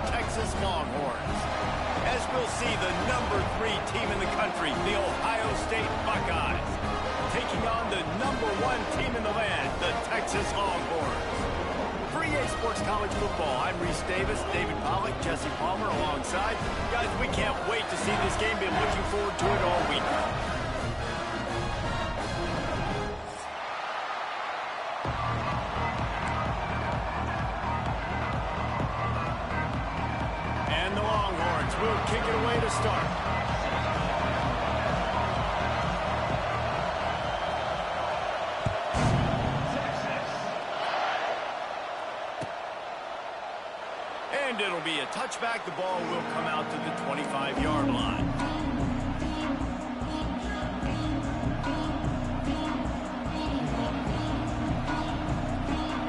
Texas Longhorns. As we'll see, the #3 team in the country, the Ohio State Buckeyes, taking on the #1 team in the land, the Texas Longhorns. For EA Sports College Football, I'm Reese Davis, David Pollack, Jesse Palmer alongside. Guys, we can't wait to see this game. Been looking forward to it all week. And the Longhorns will kick it away to start. And it'll be a touchback. The ball will come out to the 25-yard line.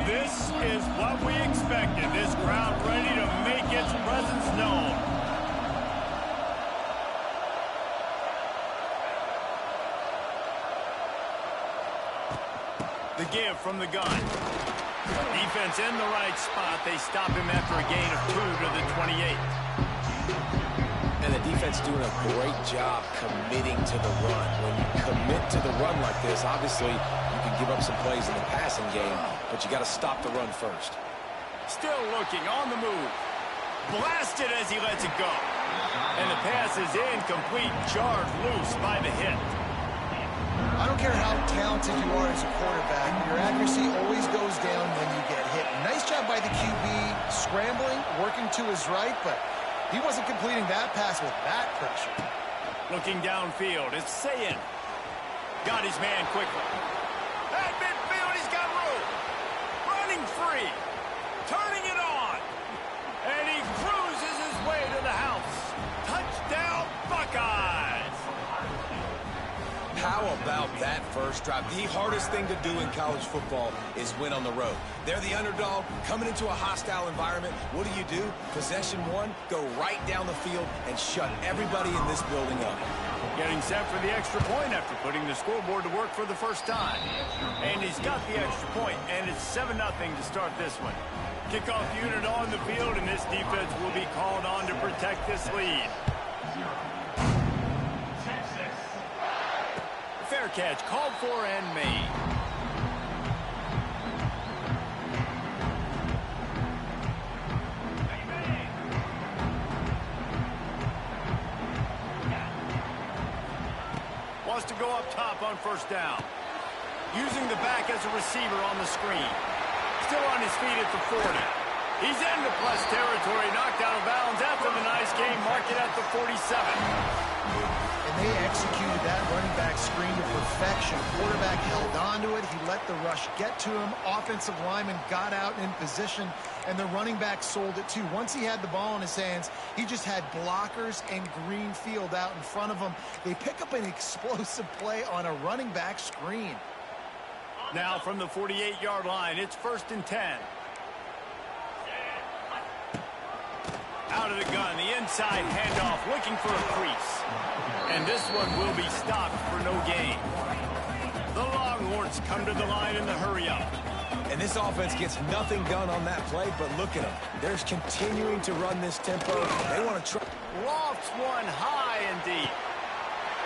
This is what we expected. This crowd ready to make its presence known. The give from the gun. Defense in the right spot. They stop him after a gain of 2 to the 28. And the defense doing a great job committing to the run. When you commit to the run like this, obviously you can give up some plays in the passing game, but you got to stop the run first. Still looking on the move. Blasted as he lets it go. And the pass is incomplete, jarred loose by the hit. I don't care how talented you are as a quarterback, your accuracy always goes down when you get hit. Nice job by the QB, scrambling, working to his right, but he wasn't completing that pass with that pressure. Looking downfield, it's Sayin. Got his man quickly. At midfield, he's got room. Running free. Turning it on. And he cruises his way to the house. Touchdown, Buckeyes. How about that first drive? The hardest thing to do in college football is win on the road. They're the underdog, coming into a hostile environment. What do? Possession one, go right down the field and shut everybody in this building up. Getting set for the extra point after putting the scoreboard to work for the first time. And he's got the extra point, and it's 7-0 to start this one. Kickoff unit on the field, and this defense will be called on to protect this lead. Fair catch called for and made. Wants to go up top on first down. Using the back as a receiver on the screen. Still on his feet at the 40. He's into plus territory, knocked out of bounds after the nice game. Mark it at the 47. And they executed that running back screen to perfection. Quarterback held on to it. He let the rush get to him. Offensive lineman got out in position, and the running back sold it too. Once he had the ball in his hands, he just had blockers and green field out in front of him. They pick up an explosive play on a running back screen. Now from the 48-yard line, it's 1st and 10. Out of the gun, the inside handoff, looking for a crease. And this one will be stopped for no gain. The Longhorns come to the line in the hurry-up. And this offense gets nothing done on that play, but look at them. They're continuing to run this tempo. They want to try. Lofts one high and deep.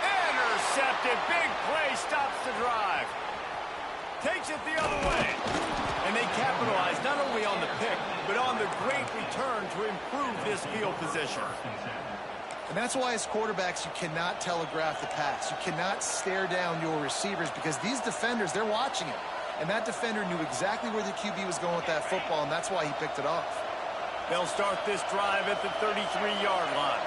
Intercepted. Big play stops the drive. Takes it the other way. And they capitalize not only on the pick, but on the great return to improve this field position. And that's why as quarterbacks you cannot telegraph the pass. You cannot stare down your receivers because these defenders, they're watching it. And that defender knew exactly where the QB was going with that football, and that's why he picked it off. They'll start this drive at the 33-yard line.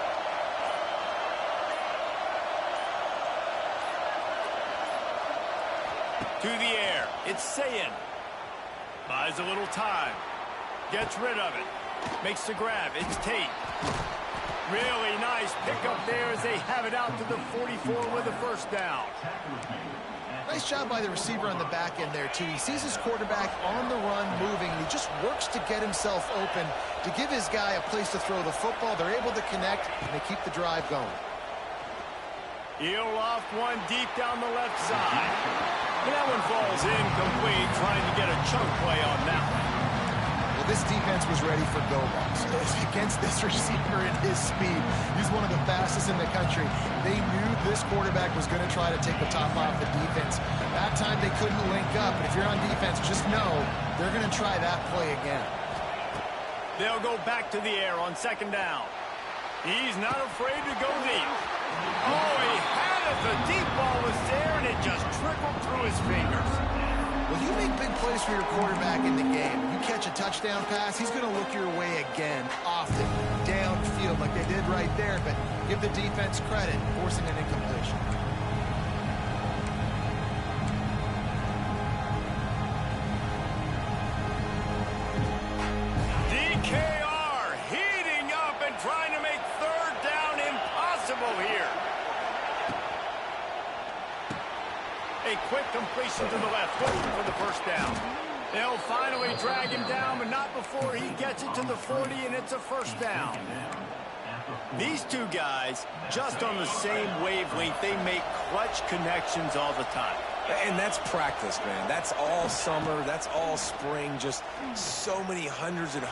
To the air, it's Sayin. Buys a little time. Gets rid of it. Makes the grab. It's Tate. Really nice pickup there as they have it out to the 44 with a first down. Nice job by the receiver on the back end there, too. He sees his quarterback on the run moving, and he just works to get himself open to give his guy a place to throw the football. They're able to connect, and they keep the drive going. He'll loft one deep down the left side. And that one falls incomplete, trying to get a chunk play on that one. Well, This defense was ready for go-balls. Against this receiver and his speed, he's one of the fastest in the country. They knew this quarterback was going to try to take the top off the defense. That time they couldn't link up, but if you're on defense, just know they're going to try that play again. They'll go back to the air on second down. He's not afraid to go deep. Oh, he had it. The deep ball was there, and it just trickled through his fingers. Well, you make big plays for your quarterback in the game. You catch a touchdown pass, he's going to look your way again, often, downfield like they did right there, but give the defense credit, forcing an incompletion. DKR heating up and trying to make third down impossible here. A quick completion to the left, looking for the first down. They'll finally drag him down, but not before he gets it to the 40, and it's a first down. These two guys, just on the same wavelength, they make clutch connections all the time. And that's practice, man. That's all summer. That's all spring. Just so many hundreds and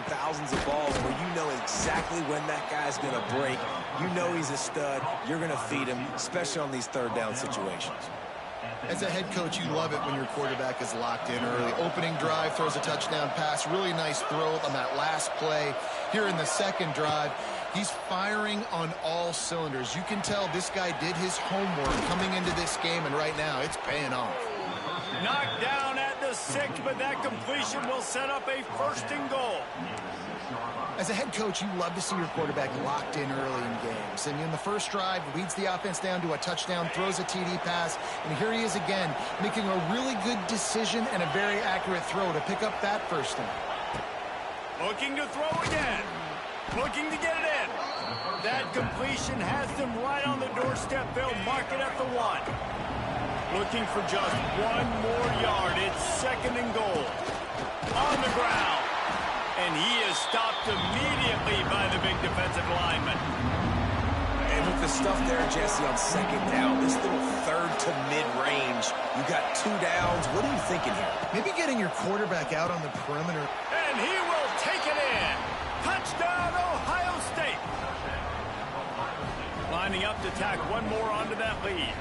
thousands of balls where you know exactly when that guy's going to break. You know he's a stud. You're going to feed him, especially on these third down situations. As a head coach, you love it when your quarterback is locked in early. Opening drive, throws a touchdown pass. Really nice throw on that last play. Here in the second drive, he's firing on all cylinders. You can tell this guy did his homework coming into this game, and right now it's paying off. Knocked down at the 6, but that completion will set up a first and goal. As a head coach, you love to see your quarterback locked in early in games. And in the first drive, leads the offense down to a touchdown, throws a TD pass, and here he is again, making a really good decision and a very accurate throw to pick up that first down. Looking to throw again. Looking to get it in. That completion has them right on the doorstep. They'll mark it at the 1. Looking for just one more yard. It's second and goal. On the ground. And he is stopped immediately by the big defensive lineman. And with the stuff there, Jesse, on second down, this little third to mid-range, you got 2 downs. What are you thinking here? Maybe getting your quarterback out on the perimeter. And he will take it in. Touchdown, Ohio State. Lining up to tack one more onto that lead.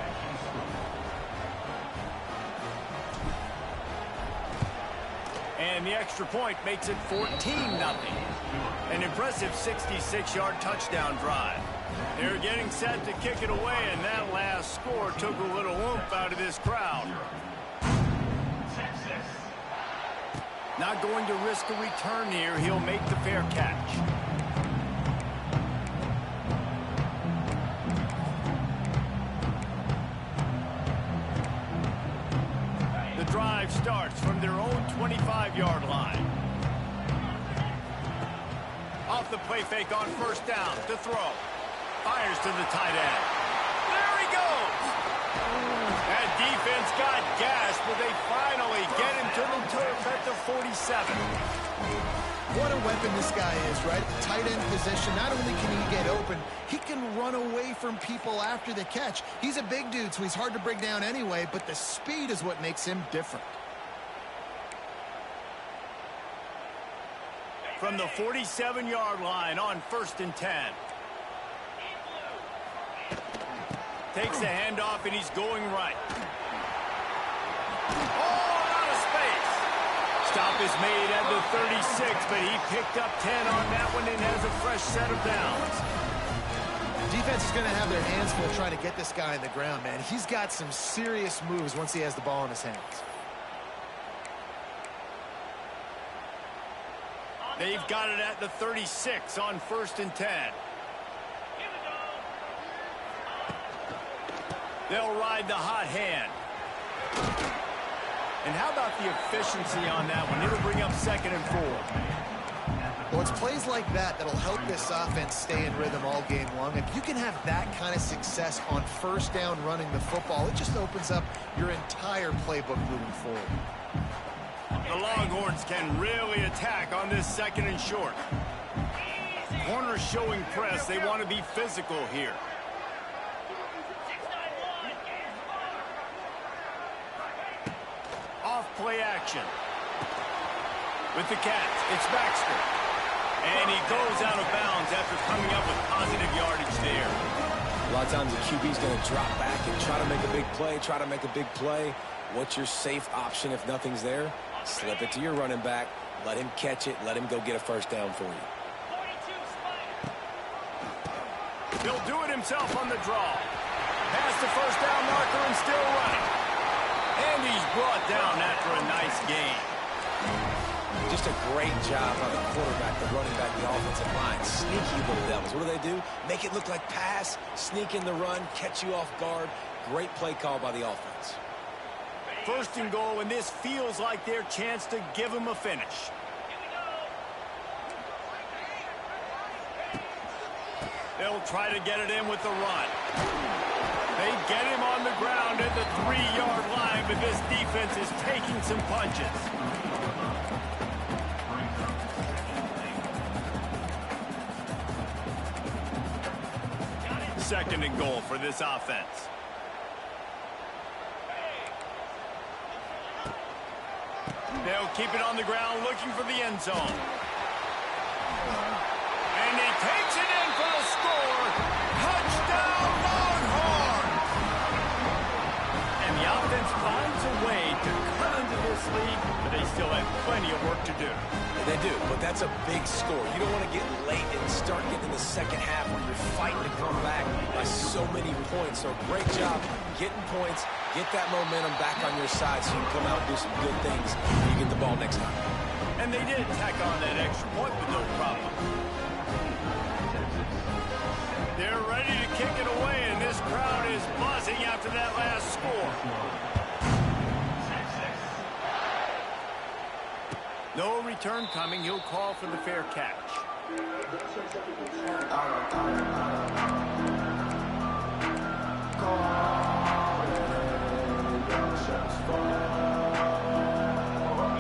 And the extra point makes it 14-0. An impressive 66-yard touchdown drive. They're getting set to kick it away, and that last score took a little oomph out of this crowd. Not going to risk a return here. He'll make the fair catch. Drive starts from their own 25-yard line. Off the play fake on first down to throw. Fires to the tight end. There he goes. That defense got gashed, but they finally get him to the turf at the 47. What a weapon this guy is, right? At the tight end position, not only can he get open, he can run away from people after the catch. He's a big dude, so he's hard to bring down anyway, but the speed is what makes him different. From the 47-yard line on first and 10. Takes the handoff, and he's going right. Oh, out of space. Stop is made at the 36, but he picked up 10 on that one and has a fresh set of downs. Defense is going to have their hands full trying to get this guy on the ground, man. He's got some serious moves once he has the ball in his hands. They've got it at the 36 on first and 10. They'll ride the hot hand. And how about the efficiency on that one? It'll bring up second and 4. Well, it's plays like that that'll help this offense stay in rhythm all game long. If you can have that kind of success on first down running the football, it just opens up your entire playbook moving forward. The Longhorns can really attack on this second and short. Corners showing press. They want to be physical here. Off play action. With the catch, it's Baxter. And he goes out of bounds after coming up with positive yardage there. A lot of times the QB's going to drop back and try to make a big play, What's your safe option if nothing's there? Slip it to your running back. Let him catch it. Let him go get a first down for you. He'll do it himself on the draw. Past the first down marker and still running. And he's brought down after a nice gain. Just a great job by the quarterback, the running back, the offensive line. Sneaky little devils. What do? Make it look like pass, sneak in the run, catch you off guard. Great play call by the offense. First and goal, and this feels like their chance to give him a finish. They'll try to get it in with the run. They get him on the ground at the 3-yard line, but this defense is taking some punches. Second and goal for this offense. They'll keep it on the ground, looking for the end zone. And he takes it in for the score. Touchdown, Longhorns! And the offense finds a way to cut into this lead, but they still have plenty of work to do. They do, but that's a big score. You don't want to get late and start getting in the second half where you're fighting to come back by so many points. So great job getting points, get that momentum back on your side so you can come out and do some good things when you get the ball next time. And they did tack on that extra point with no problem. They're ready to kick it away, and this crowd is buzzing after that last score. No return coming. He'll call for the fair catch.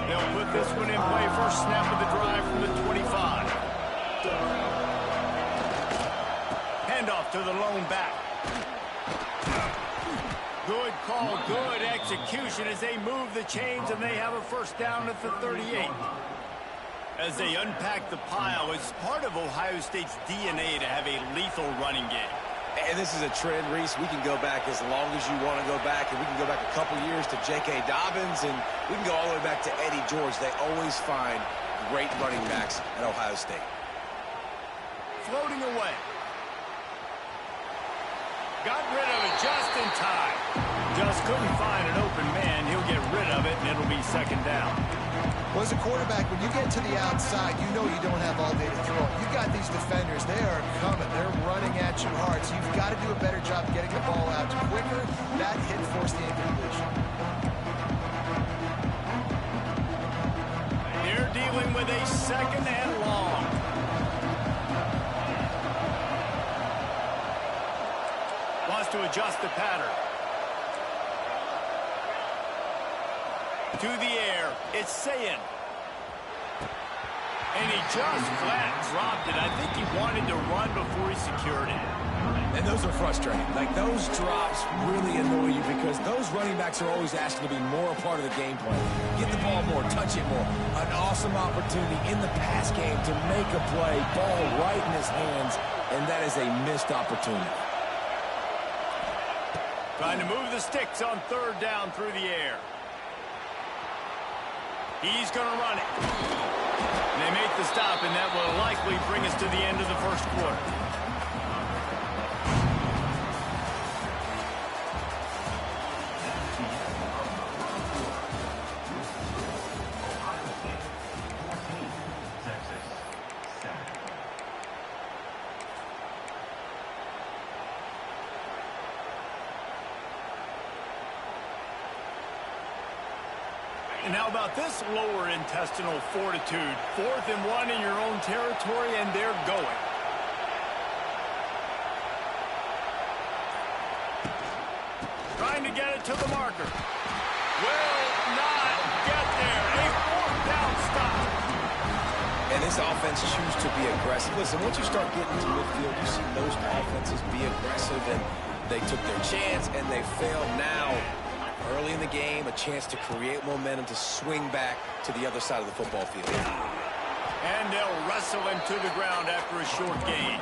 They'll put this one in play. First snap of the drive from the 25. Handoff to the lone back. Good call, good execution as they move the chains, and they have a first down at the 38. As they unpack the pile, it's part of Ohio State's DNA to have a lethal running game. And this is a trend, Reese. We can go back as long as you want to go back, and we can go back a couple years to J.K. Dobbins, and we can go all the way back to Eddie George. They always find great running backs at Ohio State. Floating away. Got rid of it just in time. Just couldn't find an open man. He'll get rid of it, and it'll be second down. Well, as a quarterback, when you get to the outside, you know you don't have all day to throw. You've got these defenders. They are coming. They're running at you hard. So you've got to do a better job getting the ball out quicker. That hit forced the incompletion. They're dealing with a second and long. Wants to adjust the pattern. To the air, it's Sayin. And he just flat dropped it. I think he wanted to run before he secured it. And those are frustrating. Like, those drops really annoy you because those running backs are always asking to be more a part of the game plan. Get the ball more, touch it more. An awesome opportunity in the pass game to make a play, ball right in his hands, and that is a missed opportunity. Trying to move the sticks on third down through the air. He's going to run it. And they make the stop, and that will likely bring us to the end of the first quarter. And how about this lower intestinal fortitude? 4th and 1 in your own territory, and they're going. Trying to get it to the marker. Will not get there. A 4th down stop. And this offense chooses to be aggressive. Listen, once you start getting to midfield, you see most offenses be aggressive, and they took their chance, and they failed. Now Early in the game, a chance to create momentum to swing back to the other side of the football field. And they'll wrestle him to the ground after a short gain.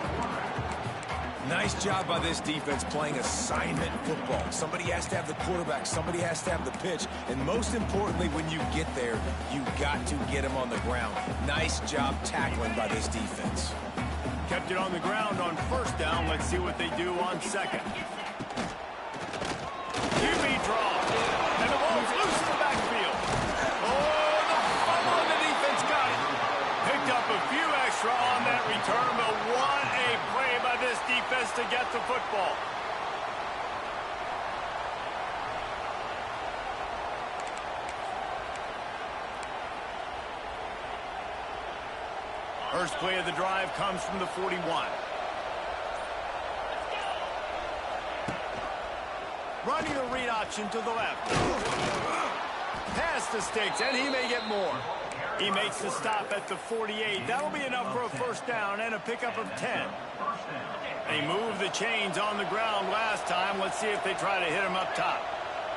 Nice job by this defense playing assignment football. Somebody has to have the quarterback. Somebody has to have the pitch. And most importantly, when you get there, you got to get him on the ground. Nice job tackling by this defense. Kept it on the ground on first down. Let's see what they do on second. QB draw. And the ball's loose in the backfield. Oh, the fumble, and the defense got it. Picked up a few extra on that return, but what a play by this defense to get the football. First play of the drive comes from the 41. Running the read option to the left. Pass the sticks, and he may get more. He makes the stop at the 48. That'll be enough for a first down and a pickup of 10. They moved the chains on the ground last time. Let's see if they try to hit him up top.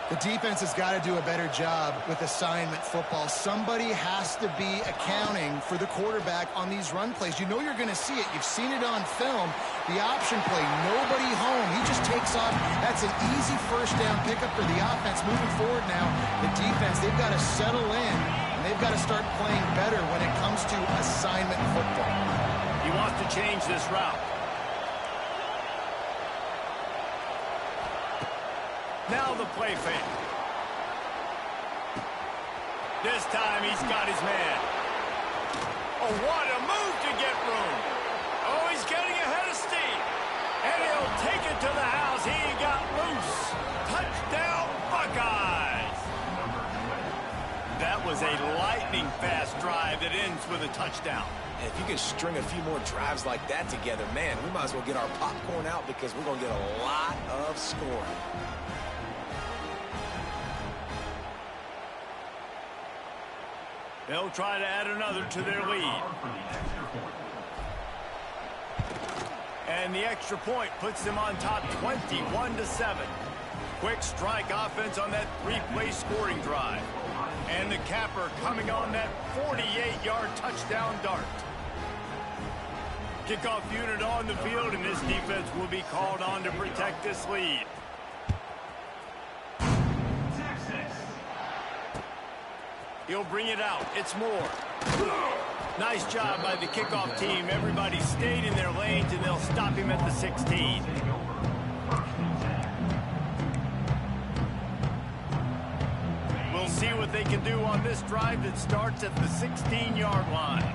The defense has got to do a better job with assignment football. Somebody has to be accounting for the quarterback on these run plays. You know you're going to see it. You've seen it on film. The option play, nobody home. He just takes off. That's an easy first down pickup for the offense. Moving forward now, the defense, they've got to settle in, and they've got to start playing better when it comes to assignment football. He wants to change this route. Now the play fake. This time he's got his man. Oh, what a move to get room. Oh, he's getting ahead of steam. And he'll take it to the house. He got loose. Touchdown, Buckeyes. That was a lightning-fast drive that ends with a touchdown. And if you can string a few more drives like that together, man, we might as well get our popcorn out because we're going to get a lot of scoring. They'll try to add another to their lead. And the extra point puts them on top 21-7. Quick strike offense on that three-play scoring drive. And the capper coming on that 48-yard touchdown dart. Kickoff unit on the field, and this defense will be called on to protect this lead. He'll bring it out. It's more. Nice job by the kickoff team. Everybody stayed in their lanes, and they'll stop him at the 16. We'll see what they can do on this drive that starts at the 16-yard line.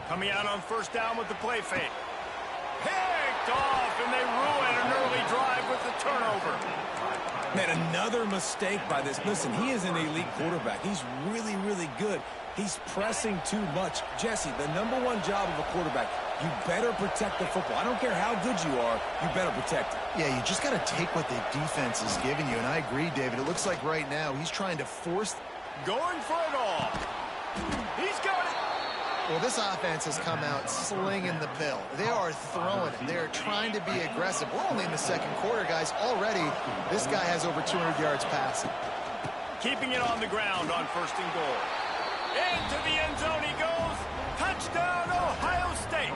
Coming out on first down with the play fake. Picked off, and they ruin an early drive with the turnover. Man, another mistake by this. Listen, he is an elite quarterback. He's really, really good. He's pressing too much. Jesse, the number one job of a quarterback, you better protect the football. I don't care how good you are, you better protect it. Yeah, you just got to take what the defense is giving you, and I agree, David. It looks like right now he's trying to force. Going for it all. He's got it. Well, this offense has come out slinging the pill. They are throwing it. They are trying to be aggressive. We're only in the second quarter, guys. Already, this guy has over 200 yards passing. Keeping it on the ground on first and goal. Into the end zone he goes. Touchdown, Ohio State.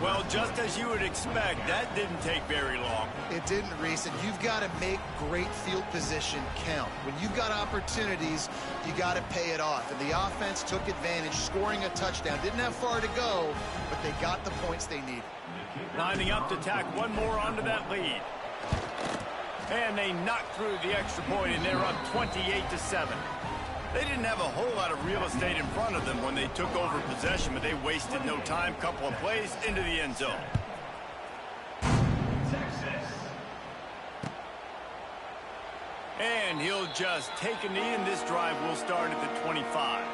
Well, just as you would expect, that didn't take very long. It didn't, Reese, and you've got to make great field position count. When you've got opportunities, you got to pay it off. And the offense took advantage, scoring a touchdown. Didn't have far to go, but they got the points they needed. Lining up to tack one more onto that lead. And they knocked through the extra point, and they're up 28-7. They didn't have a whole lot of real estate in front of them when they took over possession, but they wasted no time. Couple of plays into the end zone. And he'll just take a knee, and this drive will start at the 25.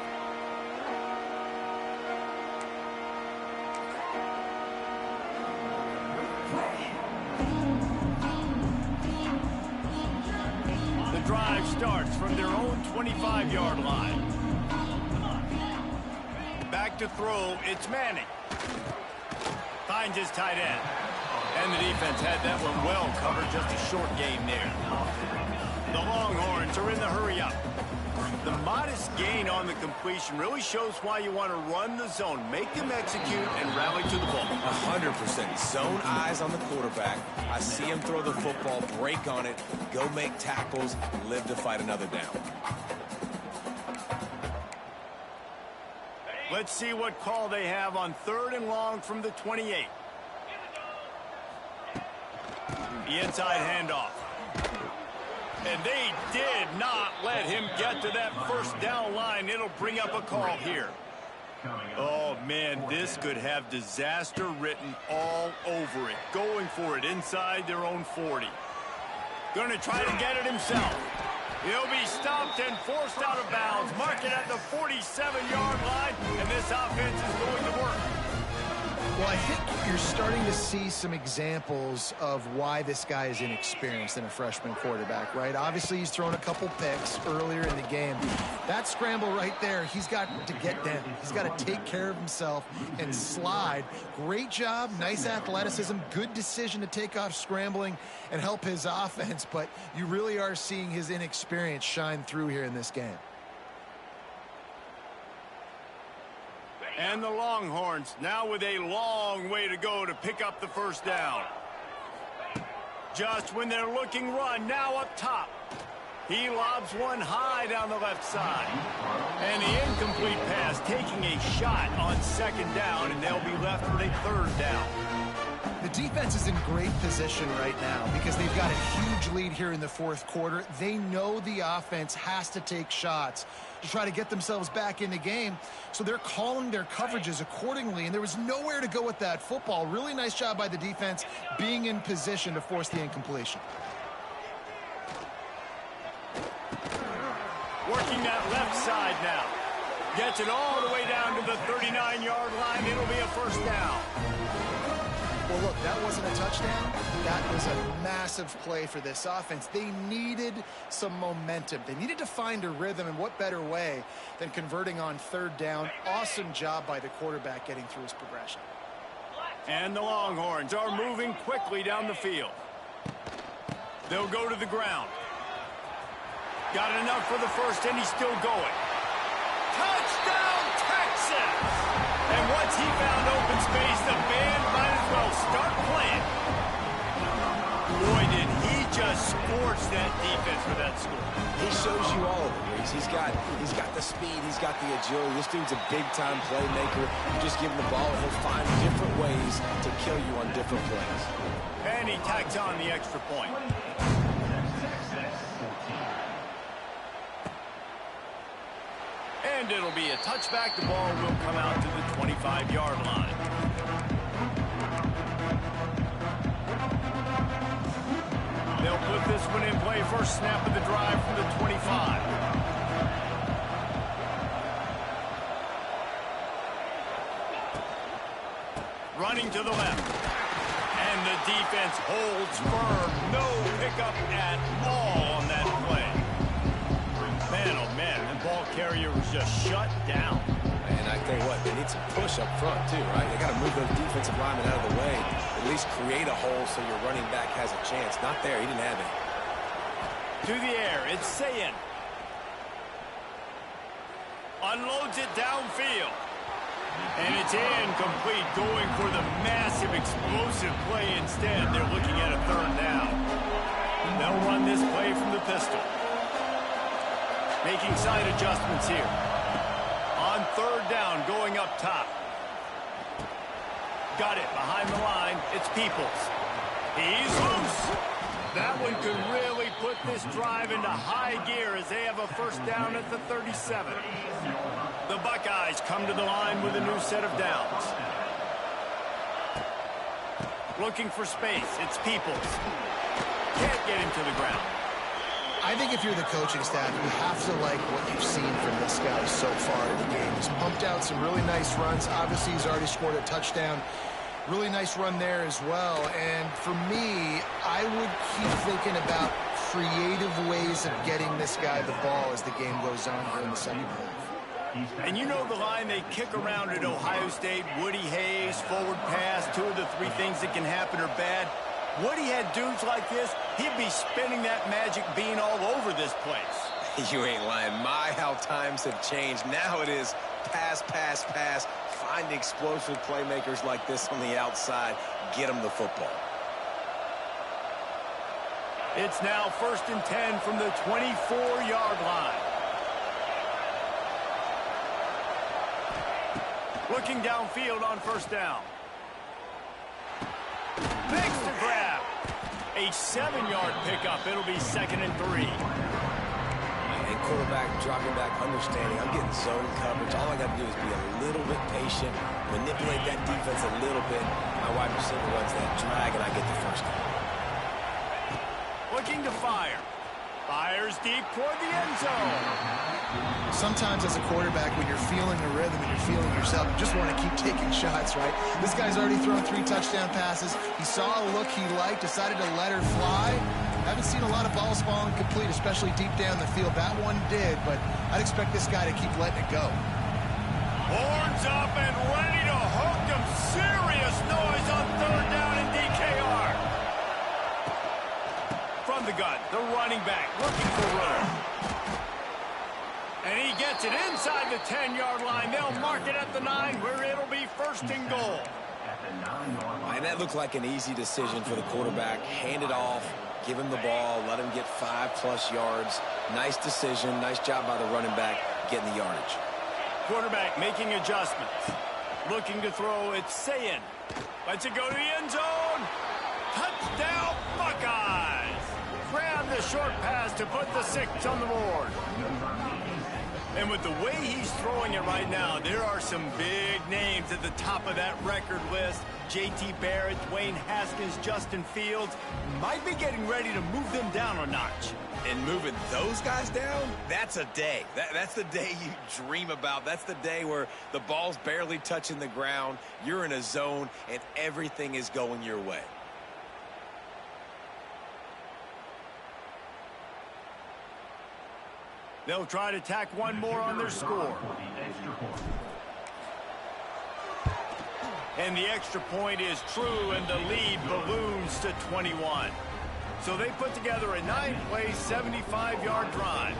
Drive starts from their own 25-yard line. Back to throw, it's Manning. Finds his tight end. And the defense had that one well covered, just a short game there. The Longhorns are in the hurry-up. The modest gain on the completion really shows why you want to run the zone. Make them execute and rally to the ball. 100%. Zone eyes on the quarterback. I see him throw the football, break on it, go make tackles, live to fight another down. Let's see what call they have on 3rd and long from the 28. The inside handoff. And they did not let him get to that first down line. It'll bring up a call here. Oh, man, this could have disaster written all over it. Going for it inside their own 40. Going to try to get it himself. He'll be stopped and forced out of bounds. Mark it at the 47-yard line, and this offense is going to work. Well, I think you're starting to see some examples of why this guy is inexperienced in a freshman quarterback, right? Obviously, he's thrown a couple picks earlier in the game. That scramble right there, he's got to get down. He's got to take care of himself and slide. Great job, nice athleticism, good decision to take off scrambling and help his offense, but you really are seeing his inexperience shine through here in this game. And the Longhorns now with a long way to go to pick up the first down. Just when they're looking run, now up top. He lobs one high down the left side. And the incomplete pass taking a shot on 2nd down, and they'll be left with a 3rd down. The defense is in great position right now because they've got a huge lead here in the 4th quarter. They know the offense has to take shots to try to get themselves back in the game, so they're calling their coverages accordingly, and there was nowhere to go with that football. Really nice job by the defense being in position to force the incompletion. Working that left side now. Gets it all the way down to the 39-yard line. It'll be a 1st down. Well, look, that wasn't a touchdown. That was a massive play for this offense. They needed some momentum. They needed to find a rhythm, and what better way than converting on 3rd down. Awesome job by the quarterback getting through his progression. And the Longhorns are moving quickly down the field. They'll go to the ground. Got enough for the first, and he's still going. Touchdown, Texas! And once he found open space, the band might as well start playing. Boy, did he just scorch that defense for that score. He shows you all of it, Reese. He's got the speed, he's got the agility. This dude's a big-time playmaker. You just give him the ball, and he'll find different ways to kill you on different plays. And he tacks on the extra point. And it'll be a touchback. The ball will come out to the 25-yard line. They'll put this one in play. First snap of the drive from the 25. Running to the left. And the defense holds firm. No pickup at all on that play. Man, oh man, the ball carrier was just shut down. And I tell you what, they need some push up front too, right? They got to move those defensive linemen out of the way. At least create a hole so your running back has a chance. Not there, he didn't have it. To the air, it's Sayin. Unloads it downfield. And it's incomplete, going for the massive explosive play instead. They're looking at a 3rd down. They'll run this play from the pistol. Making side adjustments here. On 3rd down, going up top. Got it behind the line. It's Peoples. He's loose. That one could really put this drive into high gear as they have a 1st down at the 37. The Buckeyes come to the line with a new set of downs. Looking for space. It's Peoples. Can't get him to the ground. I think if you're the coaching staff, you have to like what you've seen from this guy so far in the game. He's pumped out some really nice runs. Obviously, he's already scored a touchdown. Really nice run there as well. And for me, I would keep thinking about creative ways of getting this guy the ball as the game goes on here in the 2nd half. And you know the line they kick around at Ohio State, Woody Hayes, forward pass, 2 of the 3 things that can happen are bad. Woody had dudes like this, he'd be spinning that magic bean all over this place. You ain't lying. My, how times have changed. Now it is pass, pass, pass. Find explosive playmakers like this on the outside. Get them the football. It's now 1st and 10 from the 24-yard line. Looking downfield on 1st down. Makes the grab. A 7-yard pickup. It'll be 2nd and 3. And quarterback dropping back, understanding I'm getting zone coverage. All I got to do is be a little bit patient, manipulate that defense a little bit. My wide receiver runs that drag, and I get the 1st down. Looking to fire. Fires deep toward the end zone. Sometimes as a quarterback, when you're feeling the rhythm and you're feeling yourself, you just want to keep taking shots, right? This guy's already thrown 3 touchdown passes. He saw a look he liked, decided to let her fly. Haven't seen a lot of balls falling complete, especially deep down the field. That one did, but I'd expect this guy to keep letting it go. Horns up and ready to hook him. Serious noise on 3rd down in DKR. From the gun, the running back looking for room. And he gets it inside the 10-yard line. They'll mark it at the 9 where it'll be 1st and goal. And that looked like an easy decision for the quarterback. Hand it off, give him the ball, let him get 5+ yards. Nice decision. Nice job by the running back getting the yardage. Quarterback making adjustments. Looking to throw. It's Sayin. Lets it go to the end zone. Touchdown, Buckeyes. Grab the short pass to put the 6 on the board. And with the way he's throwing it right now, there are some big names at the top of that record list. J.T. Barrett, Dwayne Haskins, Justin Fields might be getting ready to move them down a notch. And moving those guys down, that's a day. That's the day you dream about. That's the day where the ball's barely touching the ground, you're in a zone, and everything is going your way. They'll try to tack one more on their score. And the extra point is true, and the lead balloons to 21. So they put together a 9-play, 75-yard drive.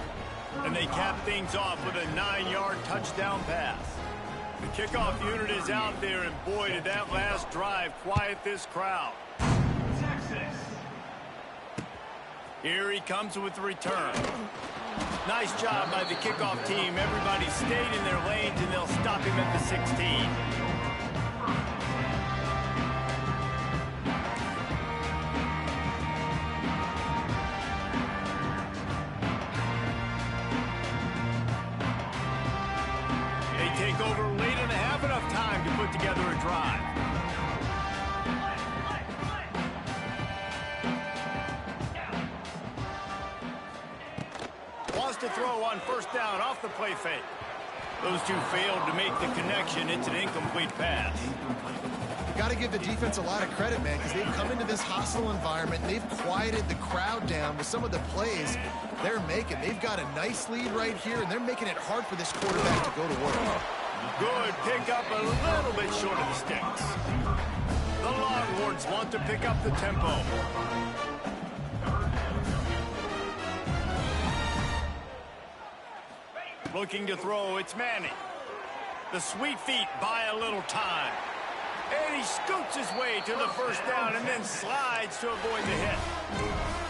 And they cap things off with a 9-yard touchdown pass. The kickoff unit is out there, and boy, did that last drive quiet this crowd. Here he comes with the return. Nice job by the kickoff team. Everybody stayed in their lanes, and they'll stop him at the 16. They take over late and have enough time to put together a drive. To throw on 1st down off the play fake. Those two failed to make the connection. It's an incomplete pass. You got to give the defense a lot of credit, man, because they've come into this hostile environment. They've quieted the crowd down with some of the plays they're making. They've got a nice lead right here, and they're making it hard for this quarterback to go to work. Good pick up, a little bit short of the sticks. The Longhorns want to pick up the tempo. Looking to throw, it's Manning. The sweet feet buy a little time. And he scoots his way to the 1st down and then slides to avoid the hit.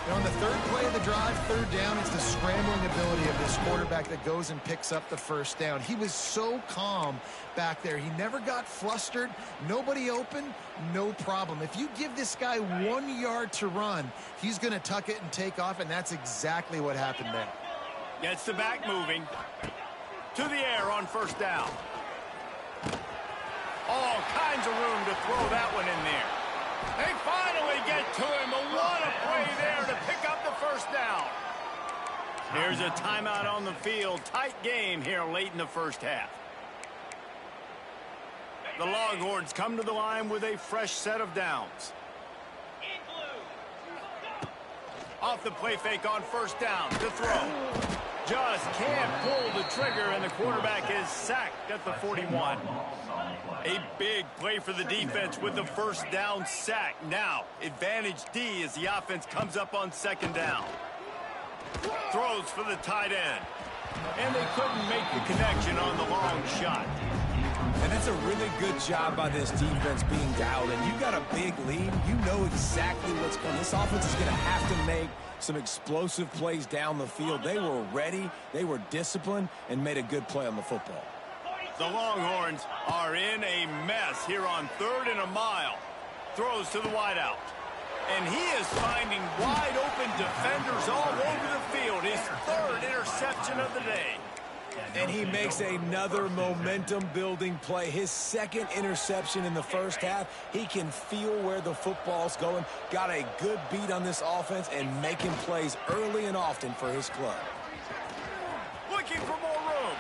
And on the 3rd play of the drive, 3rd down, it's the scrambling ability of this quarterback that goes and picks up the 1st down. He was so calm back there. He never got flustered. Nobody open, no problem. If you give this guy 1 yard to run, he's going to tuck it and take off, and that's exactly what happened there. Gets the back moving. To the air on 1st down. All kinds of room to throw that one in there. They finally get to him. What a play there to pick up the 1st down. Here's a timeout on the field. Tight game here late in the 1st half. The Longhorns come to the line with a fresh set of downs. Off the play fake on 1st down to throw. just can't pull the trigger, and the quarterback is sacked at the 41. A big play for the defense with the first down sack. Now, advantage D as the offense comes up on second down. Throws for the tight end. And they couldn't make the connection on the long shot. And that's a really good job by this defense being dialed in. You got a big lead. You know exactly what's coming. This offense is going to have to make some explosive plays down the field. They were ready, they were disciplined, and made a good play on the football. The Longhorns are in a mess here on 3rd and a mile. Throws to the wideout. And he is finding wide open defenders all over the field. His 3rd interception of the day. And he makes another momentum-building play. His 2nd interception in the first half. He can feel where the football's going. Got a good beat on this offense and making plays early and often for his club. Looking for more room.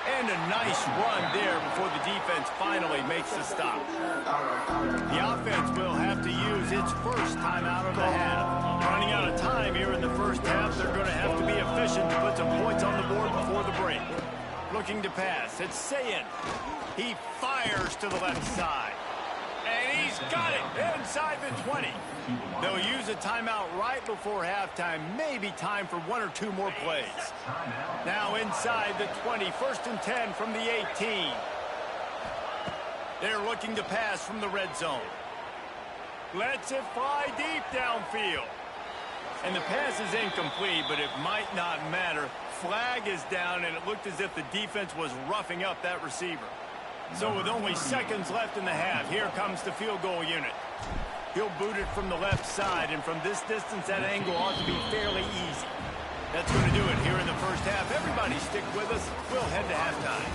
And a nice run there before the defense finally makes the stop. The offense will have to use its first timeout of the half. Running out of time here in the first half, they're going to have to be efficient to put some points on the board before the break. Looking to pass. It's Sayin. He fires to the left side. And he's got it inside the 20. They'll use a timeout right before halftime. Maybe time for 1 or 2 more plays. Now inside the 20. 1st and 10 from the 18. They're looking to pass from the red zone. Lets it fly deep downfield. And the pass is incomplete, but it might not matter. Flag is down, and it looked as if the defense was roughing up that receiver. So with only seconds left in the half, here comes the field goal unit. He'll boot it from the left side, and from this distance, that angle ought to be fairly easy. That's going to do it here in the first half. Everybody stick with us. We'll head to halftime.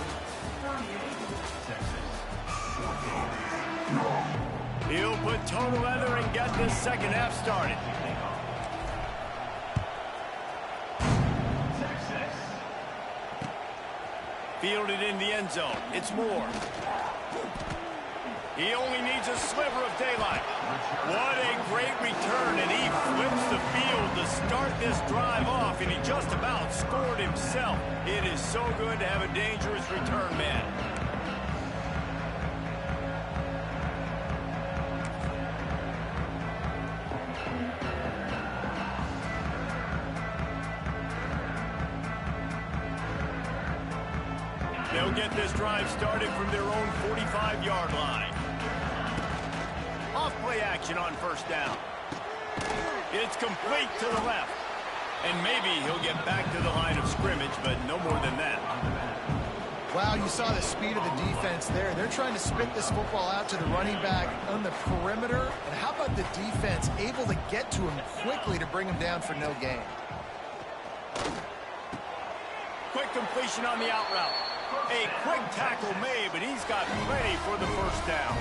He'll put total leather and get this second half started. Fielded in the end zone. It's Moore. He only needs a sliver of daylight. What a great return, and he flips the field to start this drive off, and he just about scored himself. It is so good to have a dangerous return man. They'll get this drive started from their own 45-yard line. Off play action on first down. It's complete to the left. And maybe he'll get back to the line of scrimmage, but no more than that. Wow, you saw the speed of the defense there. They're trying to spit this football out to the running back on the perimeter. And how about the defense able to get to him quickly to bring him down for no gain? Quick completion on the out route. A quick tackle made, but he's got plenty for the first down.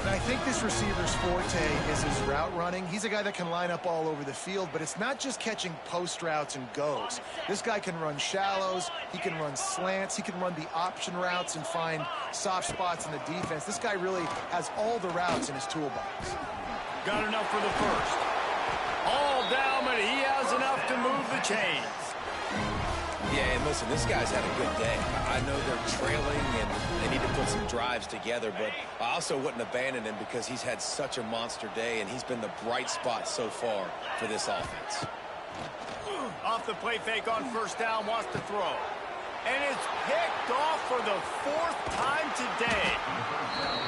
And I think this receiver's forte is his route running. He's a guy that can line up all over the field, but it's not just catching post routes and goes. This guy can run shallows, he can run slants, he can run the option routes and find soft spots in the defense. This guy really has all the routes in his toolbox. Got enough for the first. All down, but he has enough to move the chains. Yeah, and listen, this guy's had a good day. I know they're trailing and they need to put some drives together, but I also wouldn't abandon him because he's had such a monster day, and he's been the bright spot so far for this offense. Off the play fake on first down, wants to throw. And it's picked off for the 4th time today.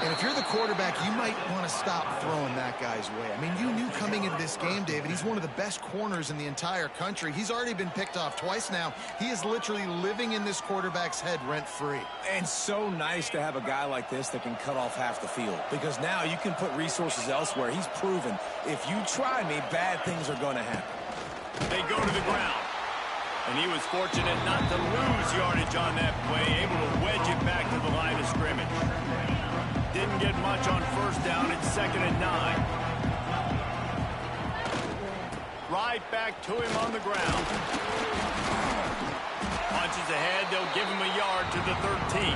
And if you're the quarterback, you might want to stop throwing that guy's way. I mean, you knew coming into this game, David, he's one of the best corners in the entire country. He's already been picked off twice now. He is literally living in this quarterback's head rent-free. And so nice to have a guy like this that can cut off half the field, because now you can put resources elsewhere. He's proven if you try me, bad things are going to happen. They go to the ground. And he was fortunate not to lose yardage on that play, able to wedge it back to the line of scrimmage. Didn't get much on first down. It's 2nd and 9. Right back to him on the ground. Punches ahead. They'll give him a yard to the 13.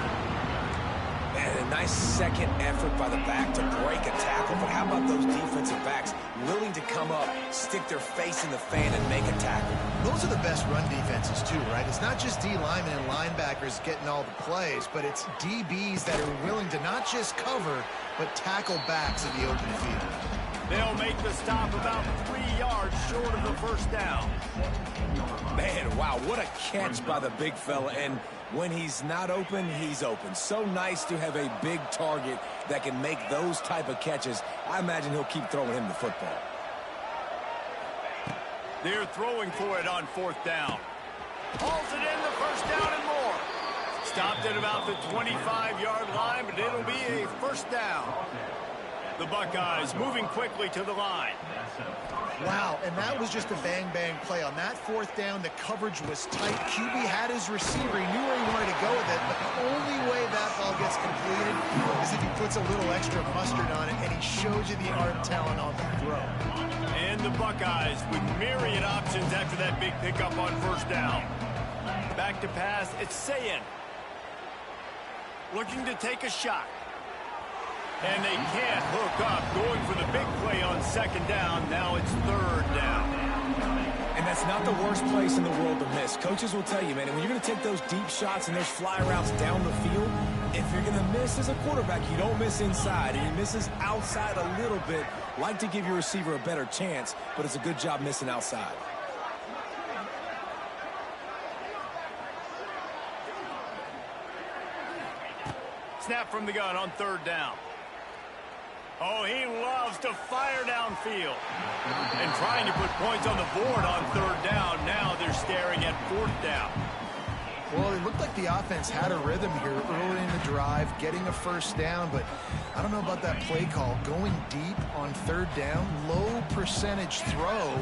And nice second effort by the back to break a tackle, but how about those defensive backs willing to come up, stick their face in the fan, and make a tackle? Those are the best run defenses, too, right? It's not just D linemen and linebackers getting all the plays, but it's DBs that are willing to not just cover, but tackle backs in the open field. They'll make the stop about 3 yards short of the first down. Man, wow, what a catch by the big fella. And when he's not open, he's open. So nice to have a big target that can make those type of catches. I imagine he'll keep throwing him the football. They're throwing for it on 4th down. Hauls it in the first down and more. Stopped at about the 25-yard line, but it'll be a first down. The Buckeyes moving quickly to the line. Wow, and that was just a bang-bang play. On that 4th down, the coverage was tight. QB had his receiver. He knew where he wanted to go with it, but the only way that ball gets completed is if he puts a little extra mustard on it, and he shows you the arm talent on the throw. And the Buckeyes with myriad options after that big pickup on first down. Back to pass, it's Sayin. Looking to take a shot. And they can't hook up, going for the big play on 2nd down. Now it's 3rd down. And that's not the worst place in the world to miss. Coaches will tell you, man, when you're going to take those deep shots and those fly routes down the field, if you're going to miss as a quarterback, you don't miss inside. And he misses outside a little bit. Like to give your receiver a better chance, but it's a good job missing outside. Snap from the gun on 3rd down. Oh, he loves to fire downfield. And trying to put points on the board on 3rd down. Now they're staring at 4th down. Well, it looked like the offense had a rhythm here early in the drive, getting a first down, but I don't know about that play call. Going deep on 3rd down, low percentage throw,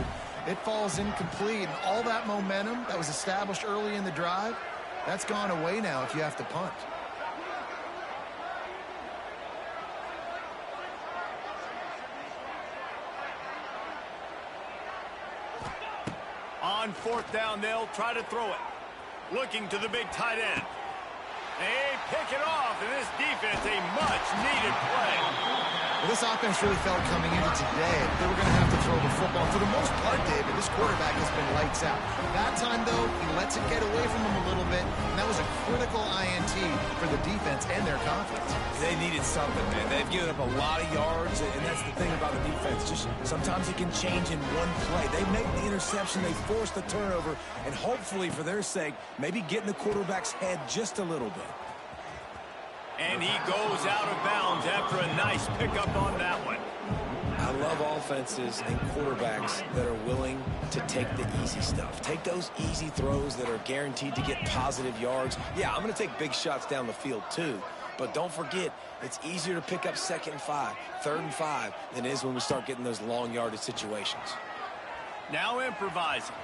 it falls incomplete. And all that momentum that was established early in the drive, that's gone away now if you have to punt. On 4th down, they'll try to throw it. Looking to the big tight end. They pick it off, and this defense, a much-needed play. Well, this offense really felt coming into today they were going to have to throw the football. For the most part, David, this quarterback has been lights out. That time, though, he lets it get away from him a little bit, and that was a critical INT for the defense and their confidence. They needed something, man. They've given up a lot of yards, and that's the thing about the defense. Just sometimes it can change in one play. They make the interception, they force the turnover, and hopefully, for their sake, maybe get in the quarterback's head just a little bit. And he goes out of bounds after a nice pickup on that one. I love offenses and quarterbacks that are willing to take the easy stuff. Take those easy throws that are guaranteed to get positive yards. Yeah, I'm going to take big shots down the field too. But don't forget, it's easier to pick up 2nd and 5, 3rd and 5 than it is when we start getting those long yardage situations. Now improvising.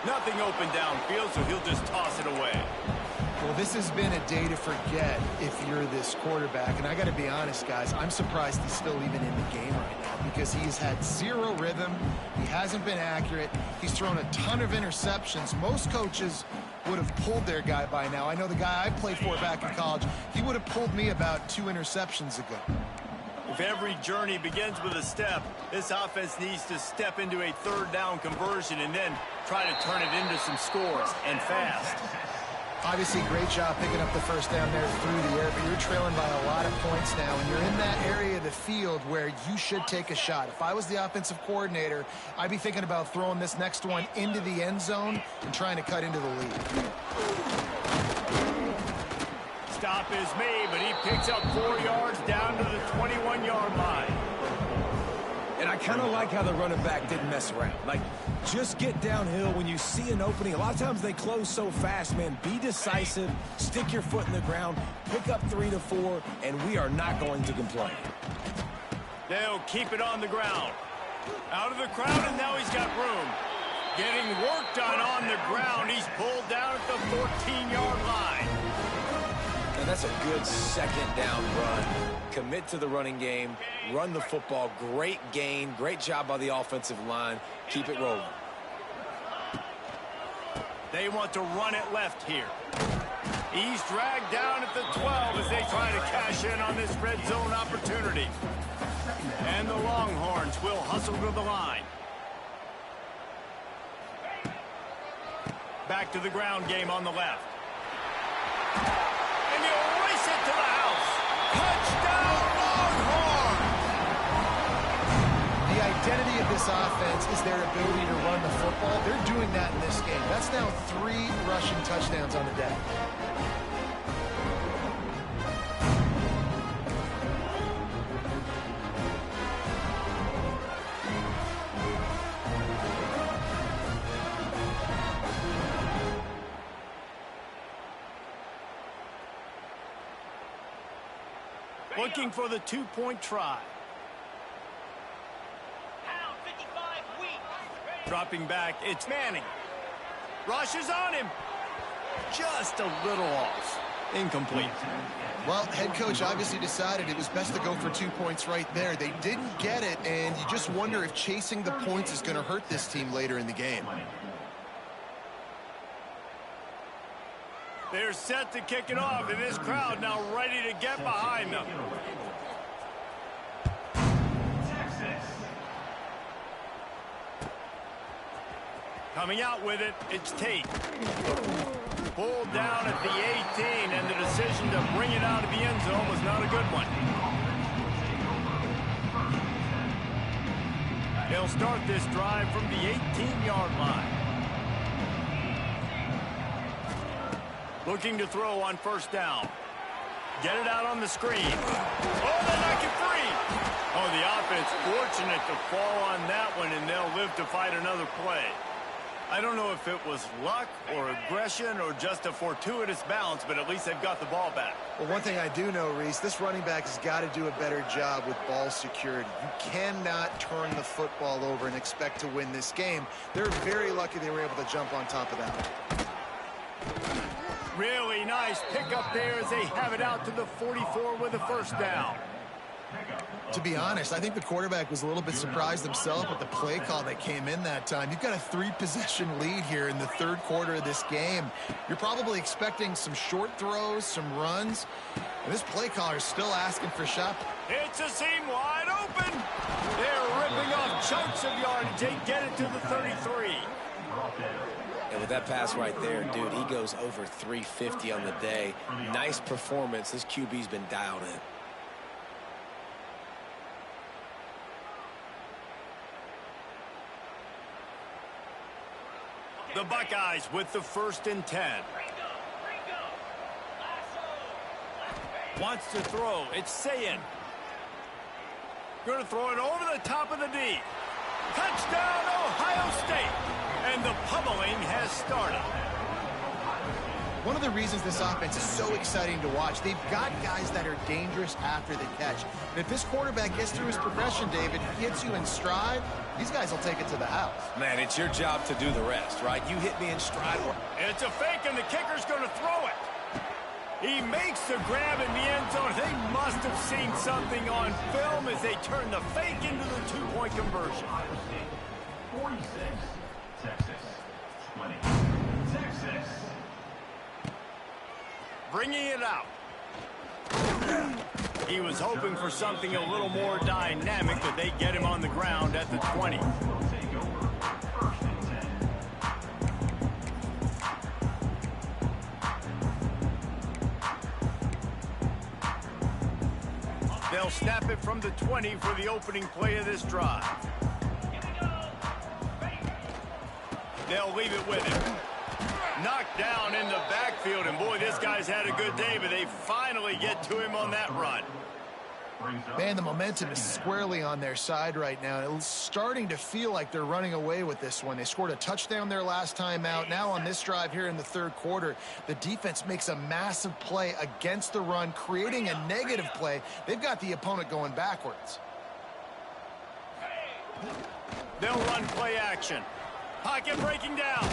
Nothing open downfield, so he'll just toss it away. Well, this has been a day to forget if you're this quarterback. And I got to be honest, guys, I'm surprised he's still even in the game right now because he's had zero rhythm. He hasn't been accurate. He's thrown a ton of interceptions. Most coaches would have pulled their guy by now. I know the guy I played for back in college, he would have pulled me about 2 interceptions ago. If every journey begins with a step, this offense needs to step into a 3rd down conversion and then try to turn it into some scores, and fast. Obviously, great job picking up the first down there through the air, but you're trailing by a lot of points now, and you're in that area of the field where you should take a shot. If I was the offensive coordinator, I'd be thinking about throwing this next one into the end zone and trying to cut into the lead. Stop is made, but he picks up 4 yards down to the 21-yard line. And I kind of like how the running back didn't mess around. Like, just get downhill when you see an opening. A lot of times they close so fast, man. Be decisive, stick your foot in the ground, pick up 3 to 4, and we are not going to complain. They'll keep it on the ground. Out of the crowd, and now he's got room. Getting work done on the ground. He's pulled down at the 14-yard line. And that's a good 2nd down run. Commit to the running game, run the football. Great gain, great job by the offensive line. Keep it rolling. They want to run it left here. He's dragged down at the 12 as they try to cash in on this red zone opportunity. And the Longhorns will hustle to the line. Back to the ground game on the left. And he'll race it to the house. Touchdown, Longhorns! The identity of this offense is their ability to run the football. They're doing that in this game. That's now 3 rushing touchdowns on the day. Looking for the 2-point try. Dropping back, it's Manning. Rushes on him. Just a little off. Incomplete. Well, head coach obviously decided it was best to go for 2 points right there. They didn't get it, and you just wonder if chasing the points is going to hurt this team later in the game. They're set to kick it off, and this crowd now ready to get behind them. Coming out with it, it's Tate. Pulled down at the 18, and the decision to bring it out of the end zone was not a good one. They'll start this drive from the 18-yard line. Looking to throw on first down. Get it out on the screen. Oh, they knock it free. Oh, the offense fortunate to fall on that one, and they'll live to fight another play. I don't know if it was luck or aggression or just a fortuitous bounce, but at least they've got the ball back. Well, one thing I do know, Reese, this running back has got to do a better job with ball security. You cannot turn the football over and expect to win this game. They're very lucky they were able to jump on top of that one. Really nice pickup there as they have it out to the 44 with a first down. To be honest, I think the quarterback was a little bit surprised himself with the play call that came in that time. You've got a 3-possession lead here in the third quarter of this game. You're probably expecting some short throws, some runs. And this play caller is still asking for shot. It's a seam wide open. They're ripping off chunks of yardage. They get it to the 33. And with that pass right there, dude, he goes over 350 on the day. Nice performance. This QB's been dialed in. The Buckeyes with the 1st and 10. Wants to throw. It's Sayin. Going to throw it over the top of the D. Touchdown, Ohio State. And the pummeling has started. One of the reasons this offense is so exciting to watch, they've got guys that are dangerous after the catch. And if this quarterback gets through his progression, David, hits you in stride, these guys will take it to the house. Man, it's your job to do the rest, right? You hit me in stride. It's a fake, and the kicker's going to throw it. He makes the grab in the end zone. They must have seen something on film as they turn the fake into the 2-point conversion. 46, Texas, 20, Texas. Bringing it out. He was hoping for something a little more dynamic, but they get him on the ground at the 20. They'll snap it from the 20 for the opening play of this drive. They'll leave it with him. Knocked down in the backfield, and boy, this guy's had a good day, but they finally get to him on that run. Man, the momentum is squarely on their side right now. It's starting to feel like they're running away with this one. They scored a touchdown their last time out. Now on this drive here in the third quarter, the defense makes a massive play against the run, creating a negative play. They've got the opponent going backwards. They'll run play action. Pocket breaking down.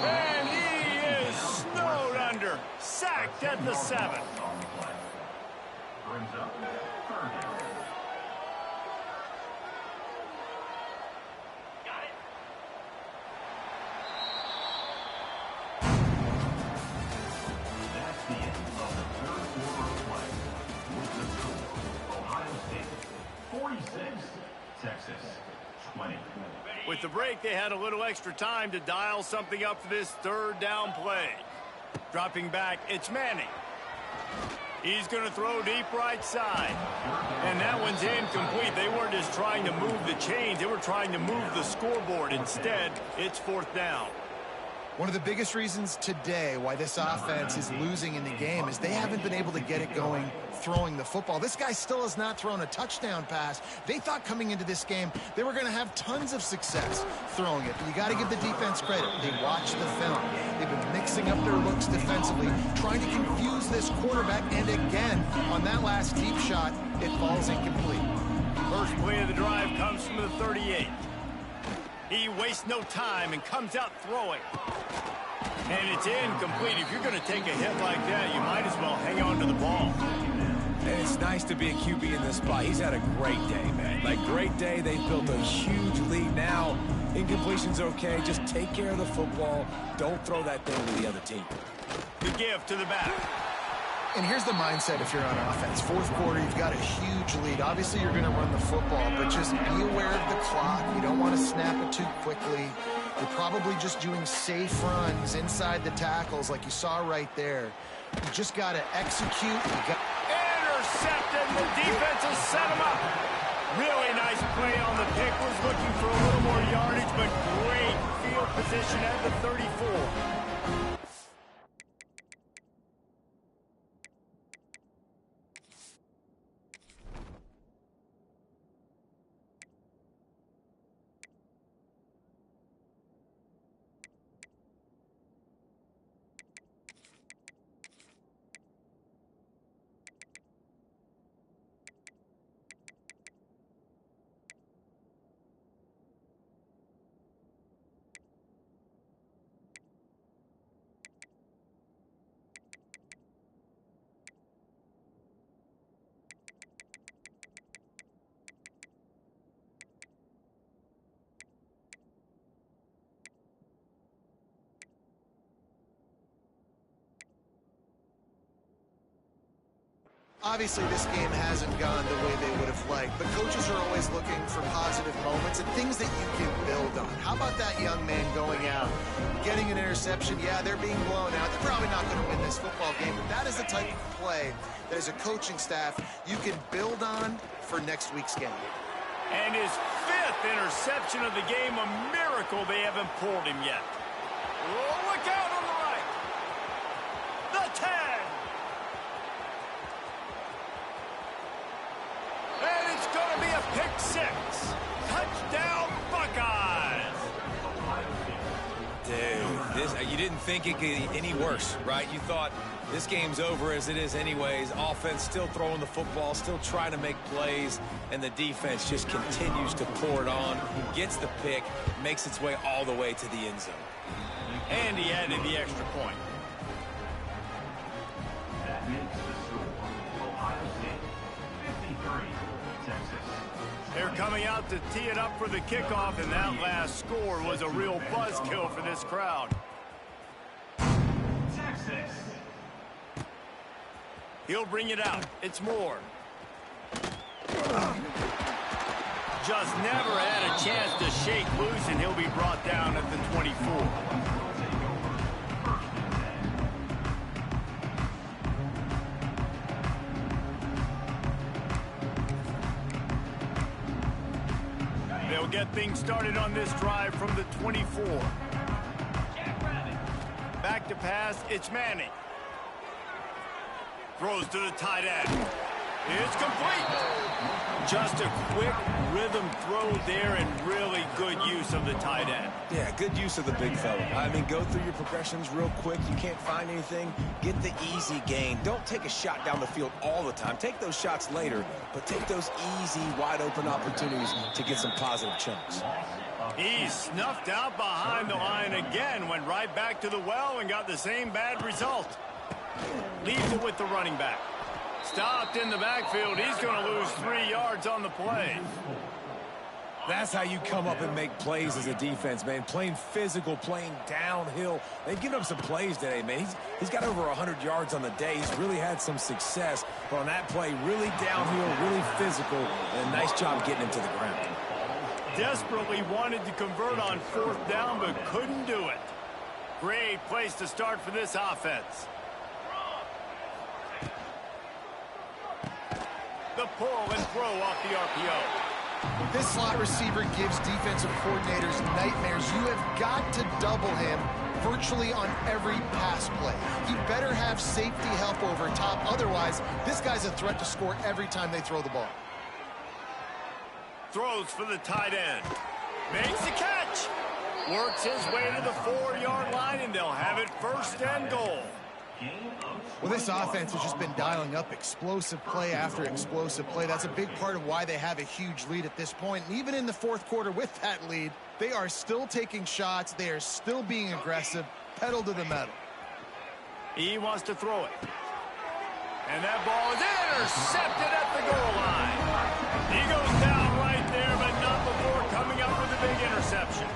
And he is snowed under. Sacked at the 7. Brings up third down. With the break, they had a little extra time to dial something up for this third down play. Dropping back, it's Manning. He's going to throw deep right side. And that one's incomplete. They weren't just trying to move the chains. They were trying to move the scoreboard. Instead, it's fourth down. One of the biggest reasons today why this offense is losing in the game is they haven't been able to get it going throwing the football. This guy still has not thrown a touchdown pass. They thought coming into this game they were going to have tons of success throwing it. But you got to give the defense credit. They watched the film. They've been mixing up their looks defensively, trying to confuse this quarterback. And again, on that last deep shot, it falls incomplete. First play of the drive comes from the 38. He wastes no time and comes out throwing. And it's incomplete. If you're going to take a hit like that, you might as well hang on to the ball. And it's nice to be a QB in this spot. He's had a great day, man. Like, great day. They've built a huge lead now. Incompletion's okay. Just take care of the football. Don't throw that thing to the other team. The give to the back. And here's the mindset if you're on offense. Fourth quarter, you've got a huge lead. Obviously, you're going to run the football, but just be aware of the clock. You don't want to snap it too quickly. You're probably just doing safe runs inside the tackles like you saw right there. You just got to execute. Intercepted. The defense has set him up. Really nice play on the pick. Was looking for a little more yardage, but great field position at the 34. Obviously, this game hasn't gone the way they would have liked, but coaches are always looking for positive moments and things that you can build on. How about that young man going out, getting an interception? Yeah, they're being blown out. They're probably not going to win this football game, but that is the type of play that as a coaching staff you can build on for next week's game. And his fifth interception of the game, a miracle they haven't pulled him yet. Oh, look out on the right. The 10. And it's going to be a pick six. Touchdown, Buckeyes. Dude, you didn't think it could get any worse, right? You thought this game's over as it is anyways. Offense still throwing the football, still trying to make plays, and the defense just continues to pour it on, gets the pick, makes its way all the way to the end zone. And he added the extra point. That makes the score Ohio State 53, Texas. They're coming out to tee it up for the kickoff, and that last score was a real buzzkill for this crowd. Texas. He'll bring it out. It's Moore. Just never had a chance to shake loose, and he'll be brought down at the 24. They'll get things started on this drive from the 24. Back to pass, it's Manning. Throws to the tight end. It's complete. Just a quick rhythm throw there and really good use of the tight end. Yeah, good use of the big fella. I mean, go through your progressions real quick. You can't find anything. Get the easy gain. Don't take a shot down the field all the time. Take those shots later, but take those easy, wide-open opportunities to get some positive chunks. He's snuffed out behind the line again, went right back to the well and got the same bad result. Leaves it with the running back. Stopped in the backfield. He's going to lose 3 yards on the play. That's how you come up and make plays as a defense, man. Playing physical, playing downhill. They've given up some plays today, man. He's got over 100 yards on the day. He's really had some success. But on that play, really downhill, really physical, and a nice job getting him to the ground. Desperately wanted to convert on 4th down, but couldn't do it. Great place to start for this offense. The pull and throw off the RPO. This slot receiver gives defensive coordinators nightmares. You have got to double him virtually on every pass play. He better have safety help over top. Otherwise, this guy's a threat to score every time they throw the ball. Throws for the tight end. Makes the catch. Works his way to the 4-yard line, and they'll have it 1st and goal. Well, this offense has just been dialing up explosive play after explosive play. That's a big part of why they have a huge lead at this point. And even in the 4th quarter with that lead, they are still taking shots. They are still being aggressive, pedal to the metal. He wants to throw it. And that ball is intercepted at the goal line. He goes down right there, but not before coming up with a big interception.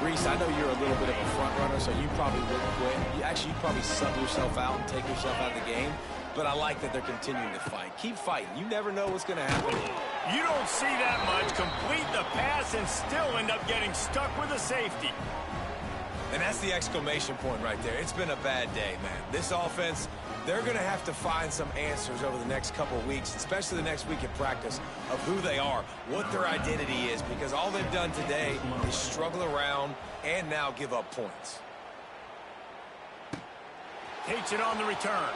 Reese, I know you're a little bit of a front runner, so you probably wouldn't quit. You probably sub yourself out and take yourself out of the game. But I like that they're continuing to fight. Keep fighting. You never know what's going to happen. You don't see that much. Complete the pass and still end up getting stuck with a safety. And that's the exclamation point right there. It's been a bad day, man. This offense, they're going to have to find some answers over the next couple of weeks, especially the next week in practice, of who they are, what their identity is, because all they've done today is struggle around and now give up points. Takes it on the return.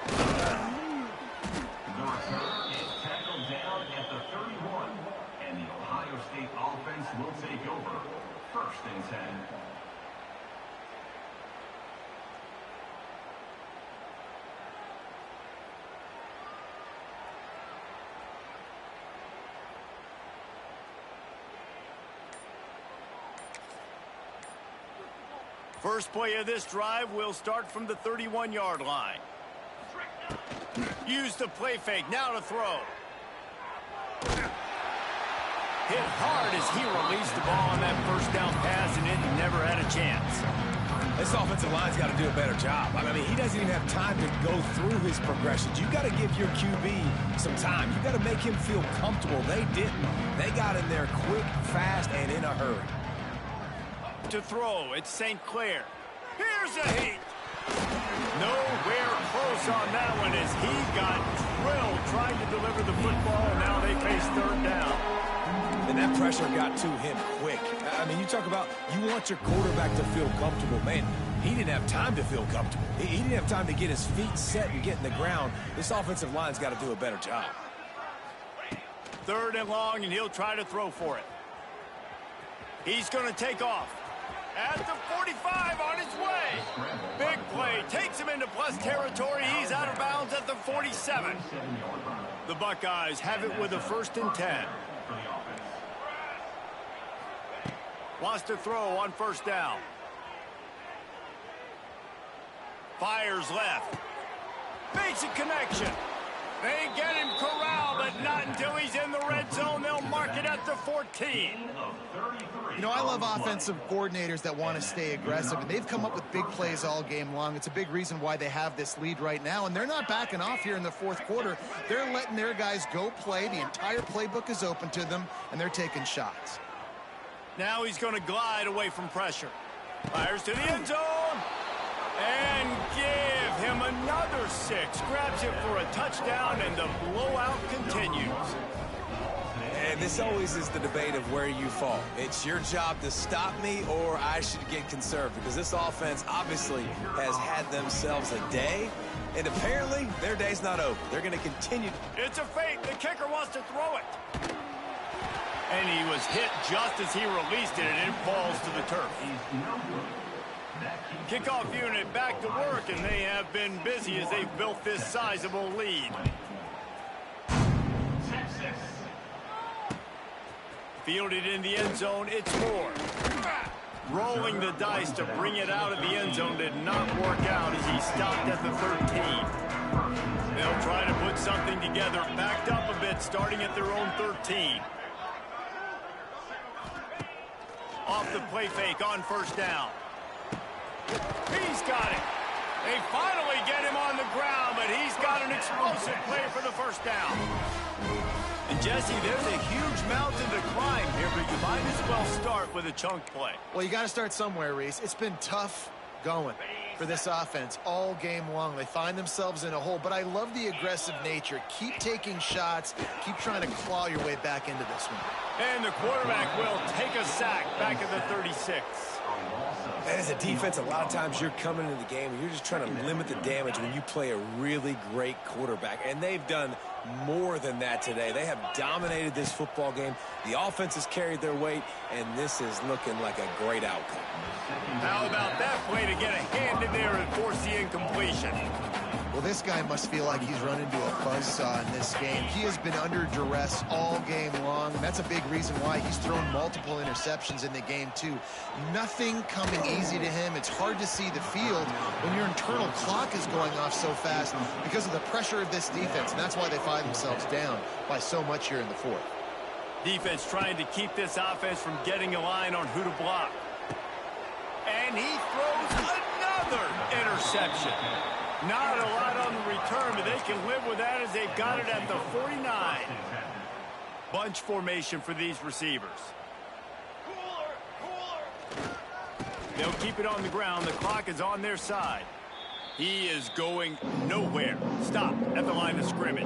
The return is tackled down at the 31, and the Ohio State offense will take over. 1st and 10. First play of this drive will start from the 31-yard line. Use the play fake, now to throw. Hit hard as he released the ball on that 1st down pass, and it never had a chance. This offensive line's got to do a better job. I mean, he doesn't even have time to go through his progressions. You got to give your QB some time. You got to make him feel comfortable. They didn't. They got in there quick, fast, and in a hurry. To throw, it's St. Clair. Here's a heat. Nowhere close on that one as he got drilled trying to deliver the football, and now they face 3rd down. And that pressure got to him quick. I mean, you talk about you want your quarterback to feel comfortable. Man, he didn't have time to feel comfortable. He didn't have time to get his feet set and get in the ground. This offensive line's got to do a better job. 3rd and long, and he'll try to throw for it. He's going to take off. At the 45 on his way. Big play. Takes him into plus territory. He's out of bounds at the 47. The Buckeyes have it with a 1st and 10. Wants to throw on 1st down. Fires left. Makes a connection. They get him corralled, but not until he's in the red zone. They'll mark it at the 14. You know, I love offensive coordinators that want to stay aggressive, and they've come up with big plays all game long. It's a big reason why they have this lead right now, and they're not backing off here in the 4th quarter. They're letting their guys go play. The entire playbook is open to them, and they're taking shots. Now he's going to glide away from pressure. Fires to the end zone. And give him another 6. Grabs it for a touchdown, and the blowout continues. And this always is the debate of where you fall. It's your job to stop me, or I should get conserved, because this offense obviously has had themselves a day, and apparently their day's not over. They're going to continue. It's a fake. The kicker wants to throw it. And he was hit just as he released it, and it falls to the turf. Kickoff unit back to work, and they have been busy as they've built this sizable lead. Fielded in the end zone, it's Moore. Rolling the dice to bring it out of the end zone did not work out as he stopped at the 13. They'll try to put something together, backed up a bit, starting at their own 13. Off the play fake on 1st down. He's got it. They finally get him on the ground, but he's got an explosive play for the first down. And Jesse, there's a huge mountain to climb here, but you might as well start with a chunk play. Well, you got to start somewhere, Reese. It's been tough going for this offense all game long. They find themselves in a hole, but I love the aggressive nature. Keep taking shots. Keep trying to claw your way back into this one. And the quarterback will take a sack back at the 36. And as a defense, a lot of times you're coming into the game and you're just trying to limit the damage when you play a really great quarterback. And they've done more than that today. They have dominated this football game. The offense has carried their weight, and this is looking like a great outcome. How about that play to get a hand in there and force the incompletion? Well, this guy must feel like he's run into a buzzsaw in this game. He has been under duress all game long. That's a big reason why he's thrown multiple interceptions in the game, too. Nothing coming easy to him. It's hard to see the field when your internal clock is going off so fast because of the pressure of this defense, and that's why they find themselves down by so much here in the fourth. Defense trying to keep this offense from getting a line on who to block. And he throws another interception. Not a lot on the return, but they can live with that as they've got it at the 49. Bunch formation for these receivers. They'll keep it on the ground. The clock is on their side. He is going nowhere. Stop at the line of scrimmage.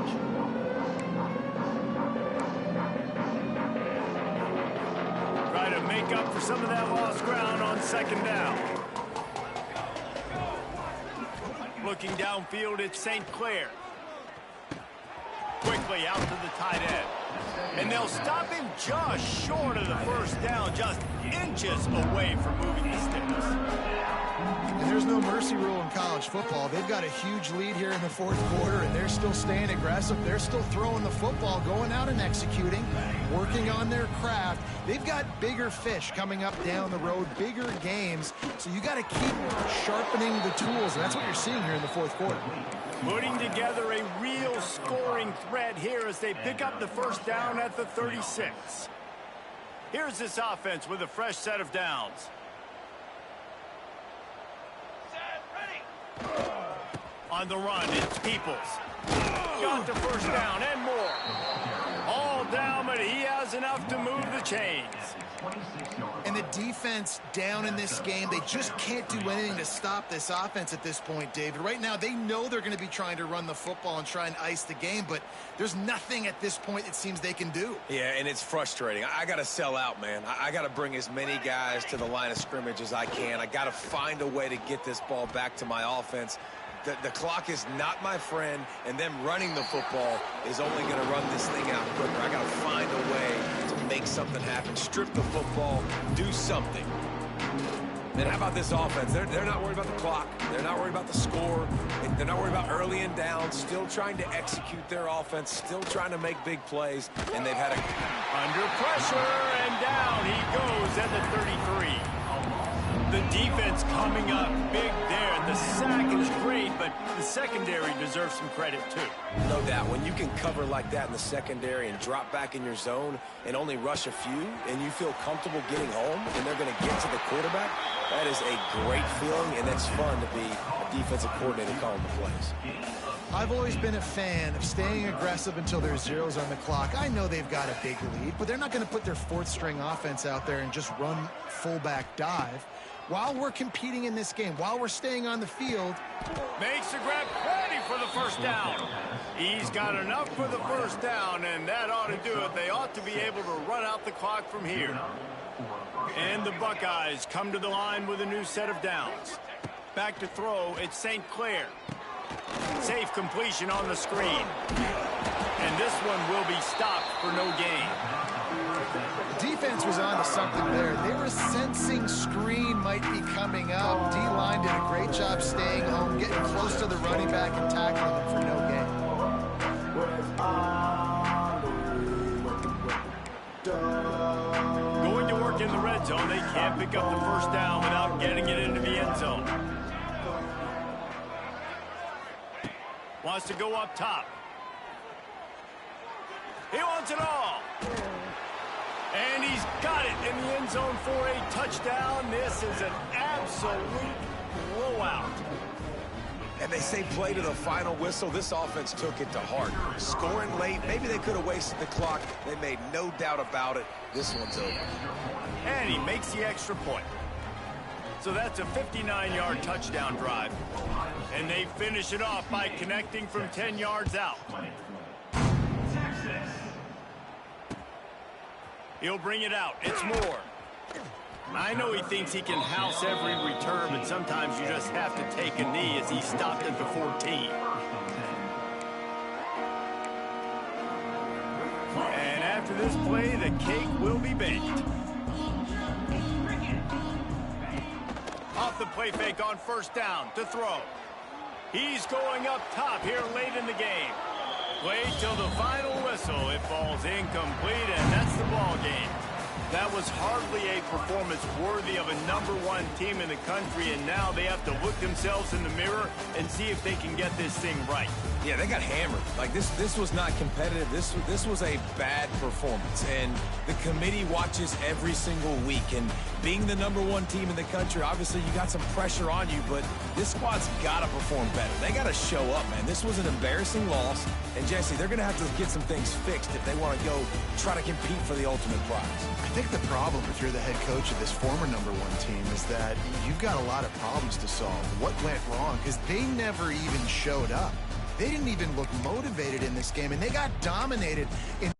Try to make up for some of that lost ground on second down. Looking downfield, it's St. Clair. Quickly out to the tight end. And they'll stop him just short of the first down, just inches away from moving the sticks. And there's no mercy rule in college football. They've got a huge lead here in the fourth quarter, and they're still staying aggressive. They're still throwing the football, going out and executing, working on their craft. They've got bigger fish coming up down the road, bigger games. So you got to keep sharpening the tools, and that's what you're seeing here in the fourth quarter. Putting together a real scoring threat here as they pick up the first down at the 36. Here's this offense with a fresh set of downs. On the run, it's Peoples. Got the first down and more. All down, but he has enough to move the chains. And the defense down in this game, they just can't do anything to stop this offense at this point, David. Right now, they know they're going to be trying to run the football and try and ice the game, but there's nothing at this point it seems they can do. Yeah, and it's frustrating. I got to sell out, man. I got to bring as many guys to the line of scrimmage as I can. I got to find a way to get this ball back to my offense. The clock is not my friend, and them running the football is only going to run this thing out quicker. I got to find a way to make something happen, strip the football, do something. And how about this offense? They're not worried about the clock. They're not worried about the score. They're not worried about early and down. Still trying to execute their offense, still trying to make big plays, and they've had a... Under pressure, and down he goes at the 33. The defense coming up big there. The sack is great, but the secondary deserves some credit, too. No doubt. When you can cover like that in the secondary and drop back in your zone and only rush a few, and you feel comfortable getting home, and they're going to get to the quarterback, that is a great feeling, and it's fun to be a defensive coordinator calling the plays. I've always been a fan of staying aggressive until there's zeros on the clock. I know they've got a big lead, but they're not going to put their fourth-string offense out there and just run fullback dive. While we're competing in this game, while we're staying on the field. Makes the grab, ready for the first down. He's got enough for the first down, and that ought to do it. They ought to be able to run out the clock from here. And the Buckeyes come to the line with a new set of downs. Back to throw, it's St. Clair. Safe completion on the screen. And this one will be stopped for no gain. Defense was on to something there. They were sensing screen might be coming up. D-line did a great job staying home, getting close to the running back and tackling him for no gain. Going to work in the red zone. They can't pick up the first down without getting it into the end zone. Wants to go up top. He wants it all. And he's got it in the end zone for a touchdown. This is an absolute blowout. And they say play to the final whistle. This offense took it to heart. Scoring late, maybe they could have wasted the clock. They made no doubt about it. This one's over. And he makes the extra point. So that's a 59-yard touchdown drive. And they finish it off by connecting from 10 yards out. He'll bring it out. It's Moore. I know he thinks he can house every return, but sometimes you just have to take a knee as he stopped at the 14. And after this play, the cake will be baked. Off the play fake on first down to throw. He's going up top here late in the game. Play till the final whistle. It falls incomplete, and that's the ball game. That was hardly a performance worthy of a #1 team in the country, and now they have to look themselves in the mirror and see if they can get this thing right. Yeah, they got hammered. Like, this was not competitive. This was a bad performance, and the committee watches every single week. And being the #1 team in the country, obviously you got some pressure on you, but this squad's got to perform better. They got to show up, man. This was an embarrassing loss, and Jesse, they're going to have to get some things fixed if they want to go try to compete for the ultimate prize. I think the problem, if you're the head coach of this former #1 team, is that you've got a lot of problems to solve. What went wrong? Because they never even showed up. They didn't even look motivated in this game, and they got dominated in